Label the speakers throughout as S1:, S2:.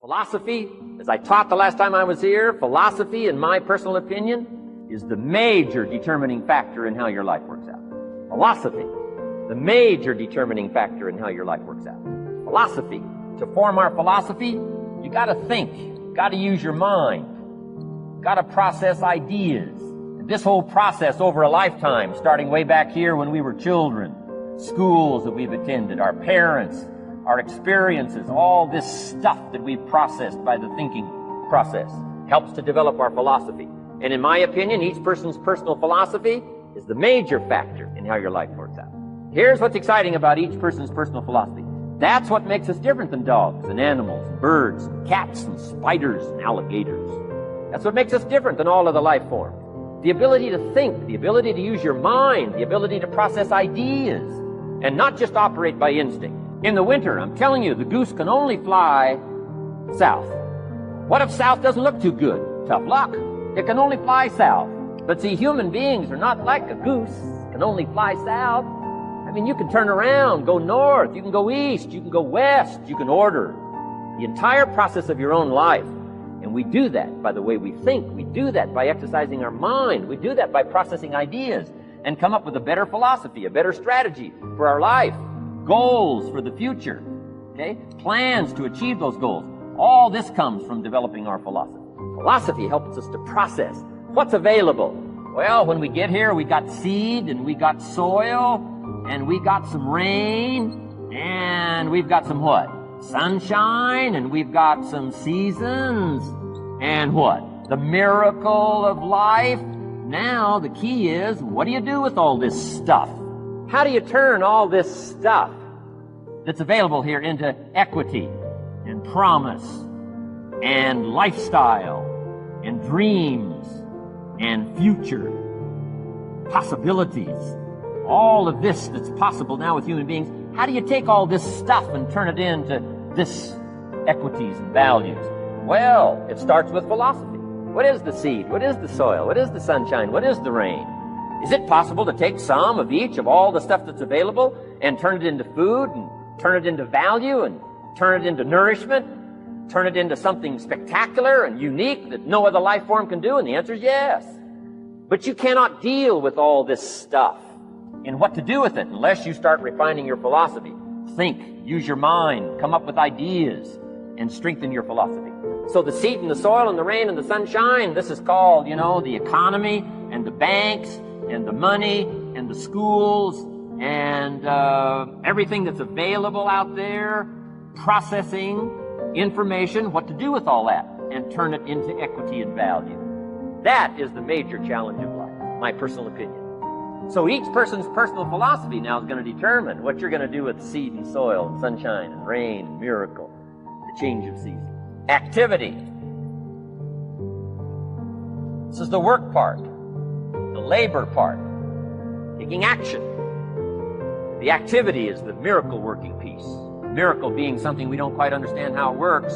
S1: Philosophy, as I taught the last time I was here, philosophy, in my personal opinion, is the major determining factor in how your life works out. Philosophy, the major determining factor in how your life works out. Philosophy. To form our philosophy, you gotta think, you gotta use your mind, you gotta process ideas. And this whole process over a lifetime, starting way back here when we were children, schools that we've attended, our parents, our experiences, all this stuff that we've processed by the thinking process helps to develop our philosophy. And in my opinion, each person's personal philosophy is the major factor in how your life works out. Here's what's exciting about each person's personal philosophy. That's what makes us different than dogs and animals and birds and cats and spiders and alligators. That's what makes us different than all other life forms. The ability to think, the ability to use your mind, the ability to process ideas, and not just operate by instinct. In the winter, I'm telling you, the goose can only fly south. What if south doesn't look too good? Tough luck. It can only fly south. But see, human beings are not like a goose. It can only fly south. I mean, you can turn around, go north, you can go east, you can go west, you can order the entire process of your own life. And we do that by the way we think. We do that by exercising our mind. We do that by processing ideas and come up with a better philosophy, a better strategy for our life. Goals for the future, okay? Plans to achieve those goals. All this comes from developing our philosophy. Philosophy helps us to process what's available. Well, when we get here, we got seed, and we got soil, and we got some rain, and we've got some what? Sunshine, and we've got some seasons, and what? The miracle of life. Now, the key is, what do you do with all this stuff? How do you turn all this stuff that's available here into equity and promise and lifestyle and dreams and future possibilities? All of this that's possible now with human beings, how do you take all this stuff and turn it into this equities and values? Well, it starts with philosophy. What is the seed? What is the soil? What is the sunshine? What is the rain? Is it possible to take some of each of all the stuff that's available and turn it into food and turn it into value and turn it into nourishment, turn it into something spectacular and unique that no other life form can do? And the answer is yes. But you cannot deal with all this stuff and what to do with it unless you start refining your philosophy. Think, use your mind, come up with ideas, and strengthen your philosophy. So the seed and the soil and the rain and the sunshine, this is called, the economy and the banks and the money and the schools and everything that's available out there, processing information, what to do with all that, and turn it into equity and value. That is the major challenge of life, my personal opinion. So each person's personal philosophy now is going to determine what you're going to do with seed and soil and sunshine and rain and miracle, the change of season. Activity. This is the work part, the labor part, taking action. The activity is the miracle working piece. Miracle being something we don't quite understand how it works.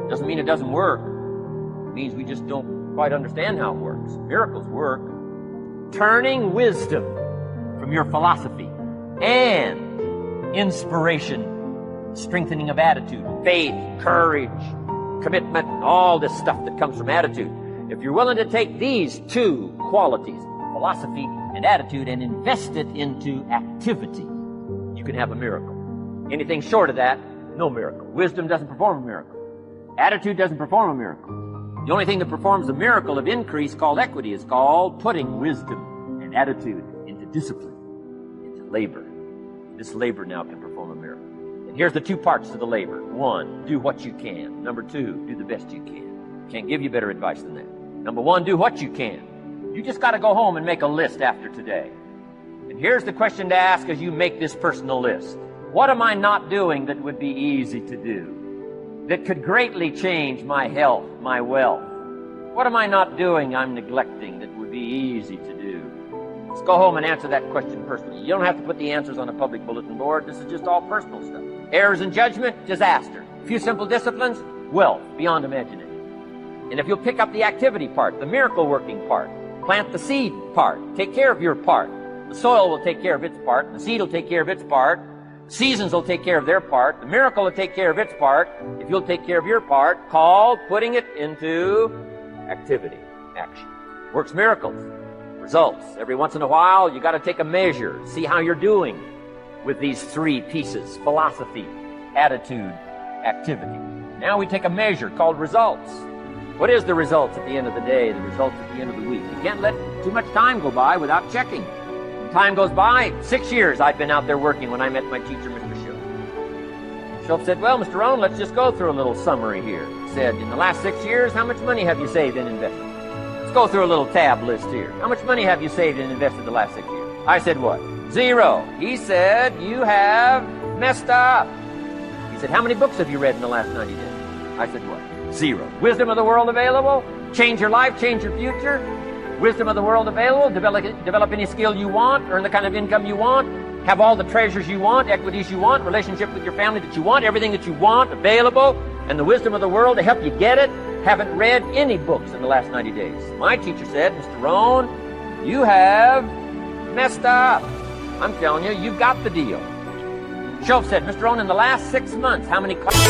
S1: Doesn't mean it doesn't work. It means we just don't quite understand how it works. Miracles work. Turning wisdom from your philosophy and inspiration, strengthening of attitude, faith, courage, commitment, all this stuff that comes from attitude. If you're willing to take these two qualities, philosophy and attitude, and invest it into activity, you can have a miracle. Anything short of that, no miracle. Wisdom doesn't perform a miracle. Attitude doesn't perform a miracle. The only thing that performs a miracle of increase called equity is called putting wisdom and attitude into discipline, into labor. This labor now can perform a miracle. And here's the two parts to the labor. One, do what you can. Number two, do the best you can. Can't give you better advice than that. Number one, do what you can. You just got to go home and make a list after today. And here's the question to ask as you make this personal list. What am I not doing that would be easy to do? That could greatly change my health, my wealth? What am I not doing I'm neglecting that would be easy to do? Let's go home and answer that question personally. You don't have to put the answers on a public bulletin board. This is just all personal stuff. Errors in judgment, disaster. A few simple disciplines, wealth beyond imagination. And if you'll pick up the activity part, the miracle working part, plant the seed part, take care of your part. The soil will take care of its part. The seed will take care of its part. Seasons will take care of their part. The miracle will take care of its part if you'll take care of your part, called putting it into activity, action. Works miracles, results. Every once in a while, you got to take a measure, see how you're doing with these three pieces: philosophy, attitude, activity. Now we take a measure called results. What is the results at the end of the day, the results at the end of the week? You can't let too much time go by without checking. Time goes by. 6 years I'd been out there working when I met my teacher, Mr. Schultz. Schultz said, well, Mr. Rohn, let's just go through a little summary here. He said, in the last 6 years, how much money have you saved and invested? Let's go through a little tab list here. How much money have you saved and invested the last 6 years? I said, what? 0. He said, you have messed up. He said, how many books have you read in the last 90 days? I said, what? 0. Wisdom of the world available? Change your life, change your future? Wisdom of the world available, develop any skill you want, earn the kind of income you want, have all the treasures you want, equities you want, relationship with your family that you want, everything that you want available, and the wisdom of the world to help you get it. Haven't read any books in the last 90 days. My teacher said, Mr. Rohn, you have messed up. I'm telling you, you got the deal. Schultz said, Mr. Rohn, in the last 6 months, how many classes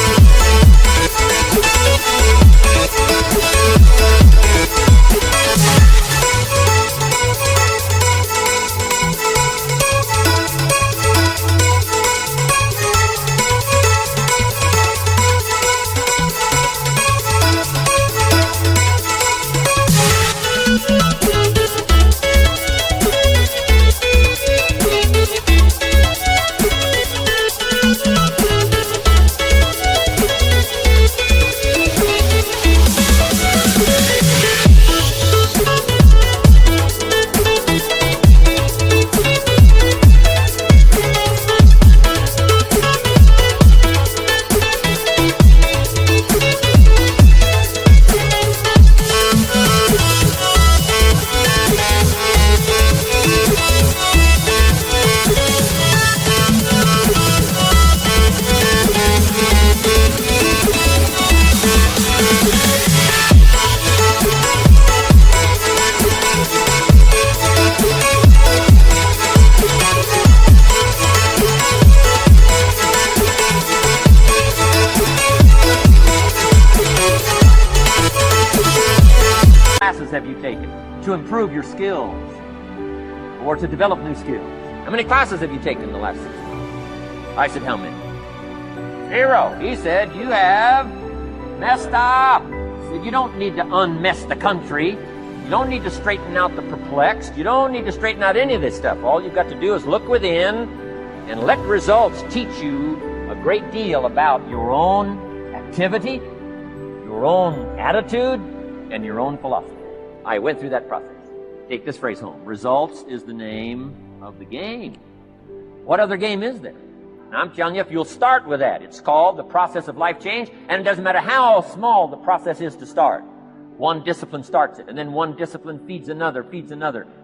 S1: have you taken to improve your skills or to develop new skills? How many classes have you taken in the last 6 months? I said, how many? 0. He said, you have messed up. He said, you don't need to unmess the country. You don't need to straighten out the perplexed. You don't need to straighten out any of this stuff. All you've got to do is look within and let results teach you a great deal about your own activity, your own attitude, and your own philosophy. I went through that process. Take this phrase home. Results is the name of the game. What other game is there? And I'm telling you, if you'll start with that, it's called the process of life change, and it doesn't matter how small the process is to start. One discipline starts it, and then one discipline feeds another,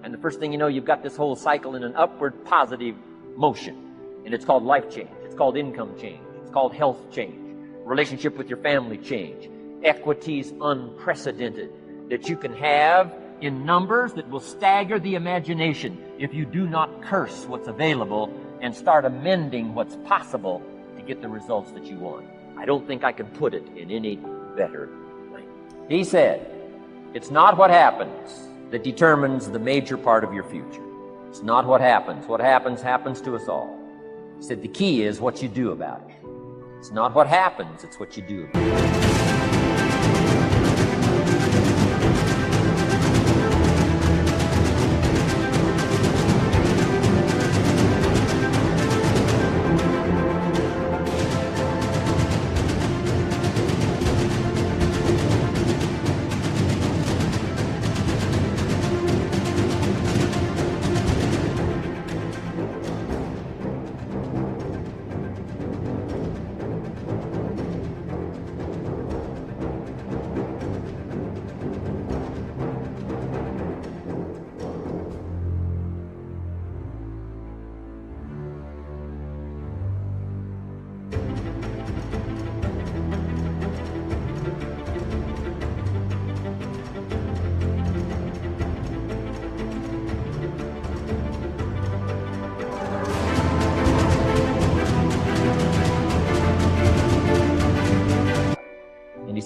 S1: and the first thing you know, you've got this whole cycle in an upward positive motion. And it's called life change. It's called income change. It's called health change. Relationship with your family change. Equities unprecedented that you can have in numbers that will stagger the imagination if you do not curse what's available and start amending what's possible to get the results that you want. I don't think I can put it in any better way. He said, it's not what happens that determines the major part of your future. It's not what happens. What happens happens to us all. He said the key is what you do about it. It's not what happens, it's what you do about it.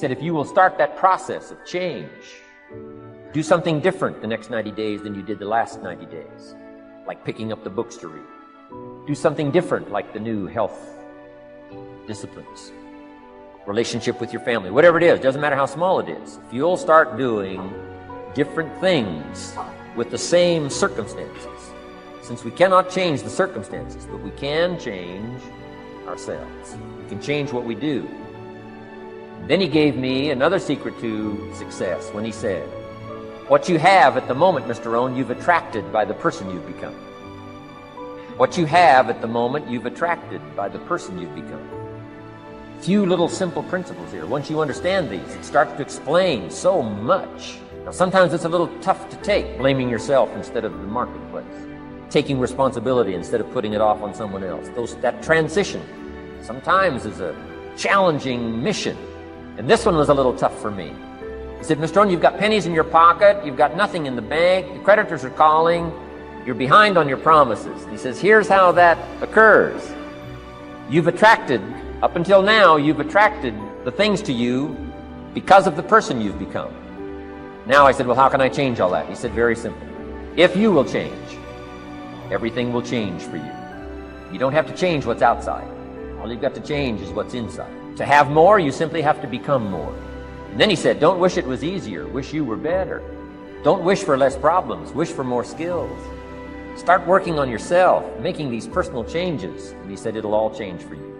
S1: said, if you will start that process of change, do something different the next 90 days than you did the last 90 days, like picking up the books to read. Do something different, like the new health disciplines, relationship with your family, whatever it is, doesn't matter how small it is. If you'll start doing different things with the same circumstances, since we cannot change the circumstances, but we can change ourselves. We can change what we do. Then he gave me another secret to success when he said, what you have at the moment, Mr. Rohn, you've attracted by the person you've become. What you have at the moment, you've attracted by the person you've become. Few little simple principles here. Once you understand these, it starts to explain so much. Now, sometimes it's a little tough to take, blaming yourself instead of the marketplace, taking responsibility instead of putting it off on someone else. That transition sometimes is a challenging mission. And this one was a little tough for me. He said, Mr. Rohn, you've got pennies in your pocket, you've got nothing in the bank, the creditors are calling, you're behind on your promises. He says, here's how that occurs. You've attracted, up until now, you've attracted the things to you because of the person you've become. Now I said, well, how can I change all that? He said, very simple. If you will change, everything will change for you. You don't have to change what's outside. All you've got to change is what's inside. To have more, you simply have to become more. And then he said, don't wish it was easier. Wish you were better. Don't wish for less problems. Wish for more skills. Start working on yourself, making these personal changes. And he said, it'll all change for you.